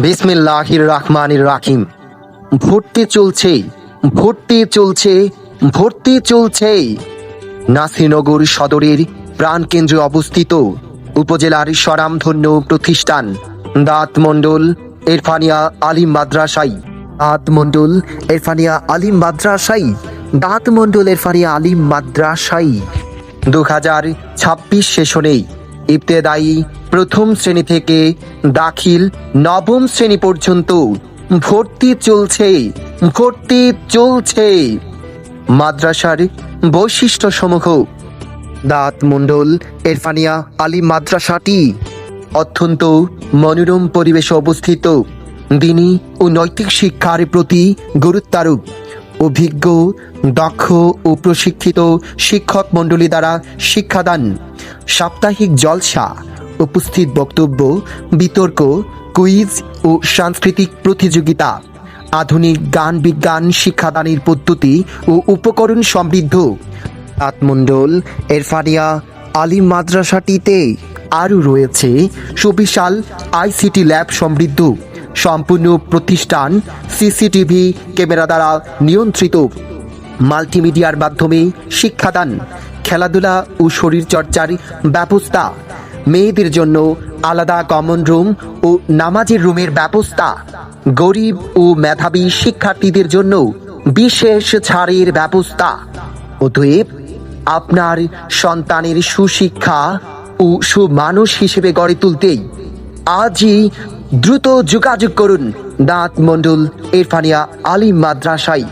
বিসমিল্লাহির রহমানির রাহিম। ভর্তি চলছে, ভর্তি চলছে, ভর্তি চলছে। নাসিরনগর সদরের প্রাণকেন্দ্রে অবস্থিত উপজেলার স্বনামধন্য প্রতিষ্ঠান দাঁত মণ্ডল ইরফানিয়া আলিম মাদ্রাসাই, দাঁত মণ্ডল ইরফানিয়া আলিম মাদ্রাসাই, দাঁত মণ্ডল ইরফানিয়া আলিম মাদ্রাসাই 2026 সেশনে ইবতেদায়ী প্রথম শ্রেণী থেকে দাখিল নবম শ্রেণী পর্যন্ত ভর্তি চলছে, ভর্তি চলছে। মাদ্রাসার বৈশিষ্ট্যসমূহ: দাঁত মণ্ডল ইরফানিয়া আলিম মাদ্রাসাটি অত্যন্ত মনোরম পরিবেশে অবস্থিত। দ্বীনি ও নৈতিক শিক্ষার প্রতি গুরুত্বারোপ। অভিজ্ঞ, দক্ষ ও প্রশিক্ষিত শিক্ষক মণ্ডলী দ্বারা শিক্ষাদান। সাপ্তাহিক জলসা, উপস্থিত বক্তব্য, বিতর্ক, কুইজ ও সাংস্কৃতিক প্রতিযোগিতা। আধুনিক গান বিজ্ঞান শিক্ষাদানের পদ্ধতি ও উপকরণ সমৃদ্ধ। দাঁত মণ্ডল ইরফানিয়া আলিম মাদ্রাসাটিতে আরও রয়েছে সুবিশাল আইসিটি ল্যাব সমৃদ্ধ সম্পূর্ণ প্রতিষ্ঠান, সিসিটিভি ক্যামেরা দ্বারা নিয়ন্ত্রিত, মাল্টিমিডিয়ার মাধ্যমে শিক্ষাদান, খেলাধুলা ও শরীরচর্চার ব্যবস্থা, মেয়েদের জন্য আলাদা কমন রুম ও নামাজের রুমের ব্যবস্থা, গরিব ও মেধাবী শিক্ষার্থীদের জন্য বিশেষ ছাড়ের ব্যবস্থা। অতএব আপনার সন্তানের সুশিক্ষা ও সুমানুষ হিসেবে গড়ে তুলতেই আজই দ্রুত যোগাযোগ করুন দাঁত মণ্ডল ইরফানিয়া আলিম মাদ্রাসায়।